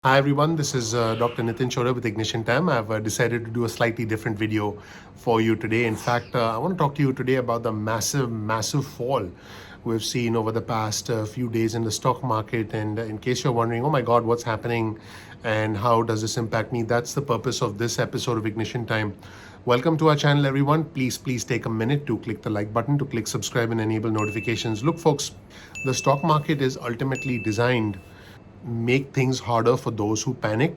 Hi everyone, this is Dr. Nitin Chhoda with Ignition Time. I've decided to do a slightly different video for you today. In fact, I want to talk to you today about the massive fall we've seen over the past few days in the stock market. And in case you're wondering, oh my God, what's happening and how does this impact me? That's the purpose of this episode of Ignition Time. Welcome to our channel, everyone. Please take a minute to click the like button, to click subscribe and enable notifications. Look, folks, the stock market is ultimately designed make things harder for those who panic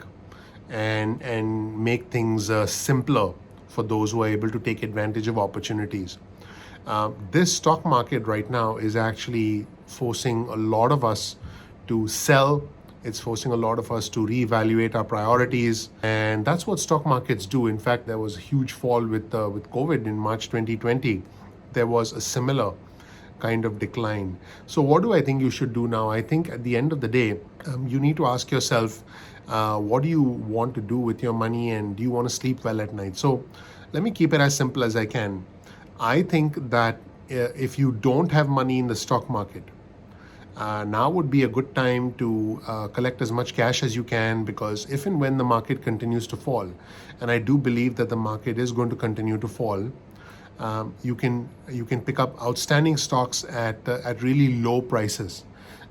and make things simpler for those who are able to take advantage of opportunities. This stock market right now is actually forcing a lot of us to sell. It's forcing a lot of us to reevaluate our priorities, and that's what stock markets do. In fact, there was a huge fall with COVID in March 2020. There was a similar kind of decline. So what do I think you should do now? I think at the end of the day, you need to ask yourself, what do you want to do with your money, and do you want to sleep well at night? So let me keep it as simple as I can. I think that if you don't have money in the stock market, now would be a good time to collect as much cash as you can, because if and when the market continues to fall, and I do believe that the market is going to continue to fall, you can pick up outstanding stocks at really low prices.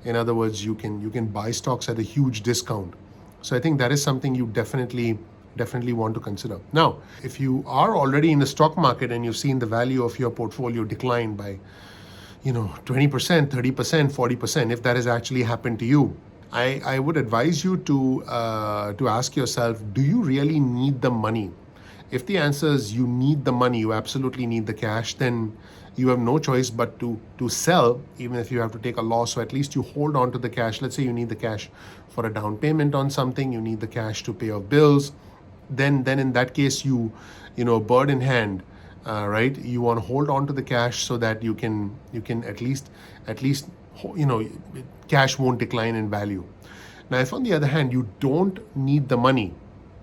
In other words, you can buy stocks at a huge discount. So I think that is something you definitely want to consider. Now, if you are already in the stock market and you've seen the value of your portfolio decline by 20%, 30%, 40%, if that has actually happened to you, I would advise you to ask yourself, do you really need the money? If the answer is you need the money, you absolutely need the cash, then you have no choice but to sell, even if you have to take a loss. So at least you hold on to the cash. Let's say you need the cash for a down payment on something, you need the cash to pay off bills. Then in that case, bird in hand, right? You want to hold on to the cash so that you can at least cash won't decline in value. Now, if on the other hand you don't need the money,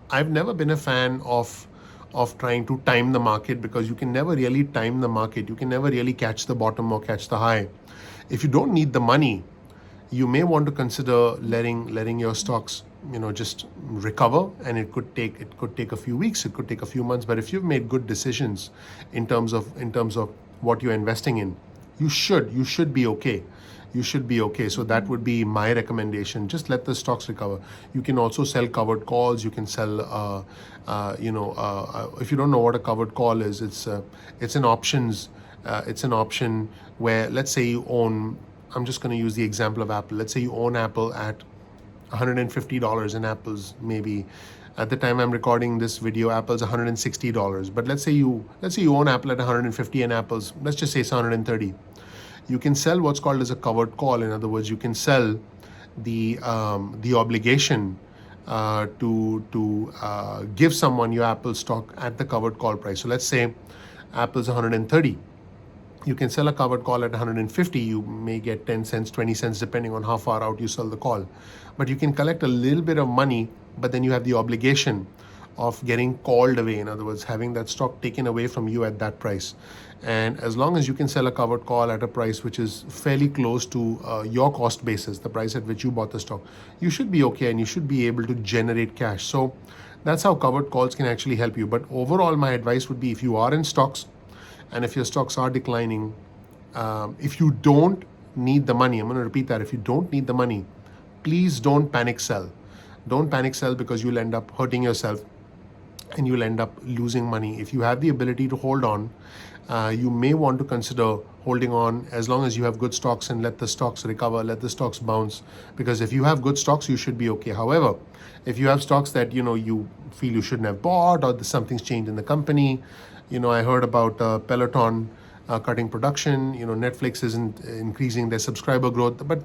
I've never been a fan of trying to time the market, because you can never really time the market. You can never really catch the bottom or catch the high. If you don't need the money, you may want to consider letting your stocks just recover, and it could take a few weeks, it could take a few months. But if you've made good decisions in terms of what you're investing in, you should be okay. You should be okay. So that would be my recommendation. Just let the stocks recover. You can also sell covered calls. You can sell if you don't know what a covered call is, it's an options it's an option where, let's say you own, I'm just going to use the example of Apple. Let's say you own Apple at $150, and Apple's maybe, at the time I'm recording this video, Apple's $160. But let's say you own Apple at 150 and Apple's, let's just say it's 130. You can sell what's called as a covered call. In other words, you can sell the obligation to give someone your Apple stock at the covered call price. So let's say Apple's 130. You can sell a covered call at 150. You may get 10 cents, 20 cents, depending on how far out you sell the call. But you can collect a little bit of money, but then you have the obligation of getting called away. In other words, having that stock taken away from you at that price. And as long as you can sell a covered call at a price which is fairly close to your cost basis, the price at which you bought the stock, you should be okay, and you should be able to generate cash. So that's how covered calls can actually help you. But overall, my advice would be, if you are in stocks and if your stocks are declining, if you don't need the money, I'm going to repeat that, if you don't need the money, please don't panic sell. Don't panic sell, because you'll end up hurting yourself and you'll end up losing money. If you have the ability to hold on, you may want to consider holding on as long as you have good stocks, and let the stocks recover, let the stocks bounce. Because if you have good stocks, you should be okay. However, if you have stocks that you feel you shouldn't have bought, or something's changed in the company, I heard about Peloton cutting production. Netflix isn't increasing their subscriber growth, but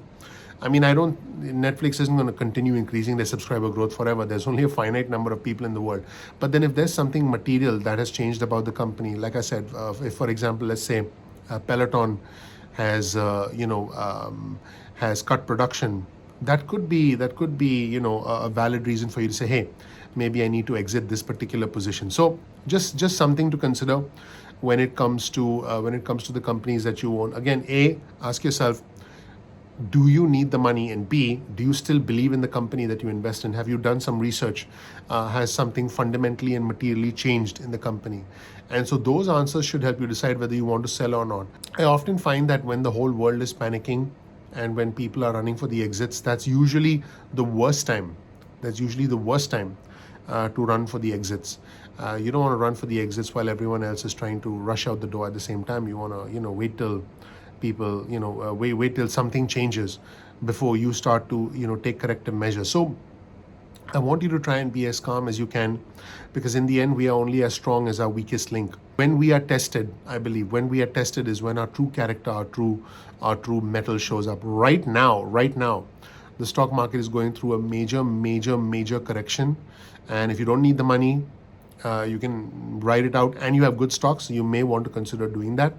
Netflix isn't going to continue increasing their subscriber growth forever. There's only a finite number of people in the world. But then if there's something material that has changed about the company, like I said, if, for example, let's say Peloton has, has cut production, that could be a valid reason for you to say, hey, maybe I need to exit this particular position. So just something to consider when it comes to the companies that you own. Again, ask yourself, do you need the money, and B, do you still believe in the company that you invest in? Have you done some research? Has something fundamentally and materially changed in the company? And so those answers should help you decide whether you want to sell or not. I often find that when the whole world is panicking and when people are running for the exits, that's usually the worst time. That's usually the worst time to run for the exits. You don't want to run for the exits while everyone else is trying to rush out the door at the same time. You want to, wait till people, wait till something changes before you start to, take corrective measures. So I want you to try and be as calm as you can, because in the end, we are only as strong as our weakest link. When we are tested, I believe, when we are tested is when our true character, our true metal shows up. Right now, the stock market is going through a major correction. And if you don't need the money, you can write it out, and you have good stocks, you may want to consider doing that.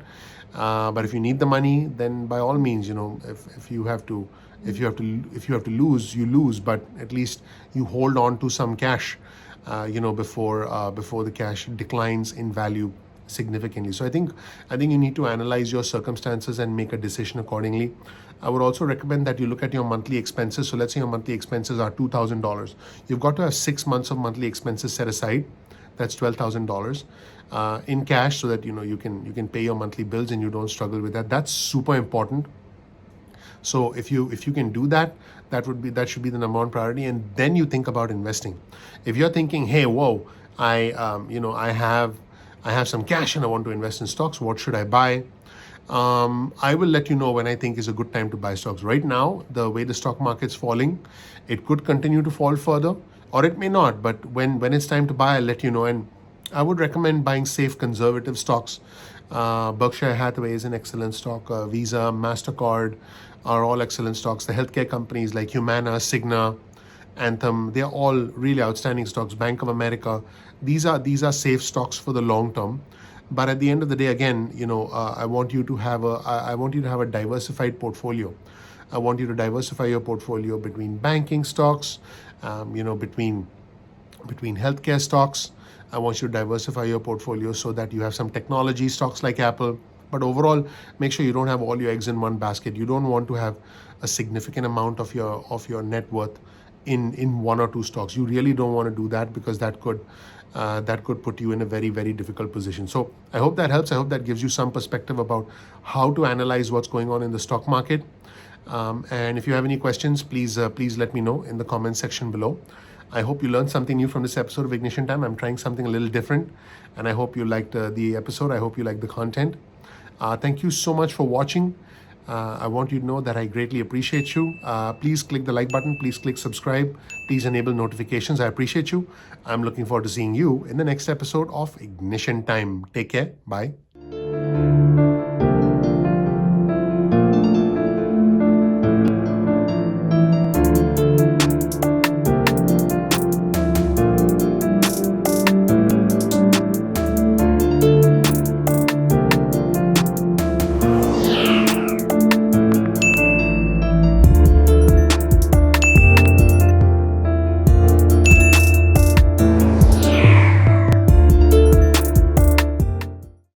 But if you need the money, then by all means, if you have to lose, you lose. But at least you hold on to some cash, before the cash declines in value significantly. So I think you need to analyze your circumstances and make a decision accordingly. I would also recommend that you look at your monthly expenses. So let's say your monthly expenses are $2,000. You've got to have 6 months of monthly expenses set aside. That's $12,000 in cash, so that you can pay your monthly bills and you don't struggle with that. That's super important. So if you can do that, that should be the number one priority. And then you think about investing. If you're thinking, hey, whoa, I have some cash and I want to invest in stocks, what should I buy? I will let you know when I think is a good time to buy stocks. Right now, the way the stock market's falling, it could continue to fall further, or it may not. But when it's time to buy, I'll let you know. And I would recommend buying safe, conservative stocks. Berkshire Hathaway is an excellent stock. Visa, MasterCard are all excellent stocks. The healthcare companies like Humana, Cigna, Anthem, they're all really outstanding stocks. Bank of America, these are safe stocks for the long term. But at the end of the day, again, I want you to have a diversified portfolio. I want you to diversify your portfolio between banking stocks, between healthcare stocks. I want you to diversify your portfolio so that you have some technology stocks like Apple. But overall, make sure you don't have all your eggs in one basket. You don't want to have a significant amount of your net worth in one or two stocks. You really don't want to do that, because that could put you in a very difficult position. So I hope that helps. I hope that gives you some perspective about how to analyze what's going on in the stock market. And if you have any questions, please let me know in the comment section below. I hope you learned something new from this episode of Ignition Time. I'm trying something a little different, and I hope you liked the episode. I hope you liked the content. Thank you so much for watching. I want you to know that I greatly appreciate you. Please click the like button. Please click subscribe. Please enable notifications. I appreciate you. I'm looking forward to seeing you in the next episode of Ignition Time. Take care. Bye.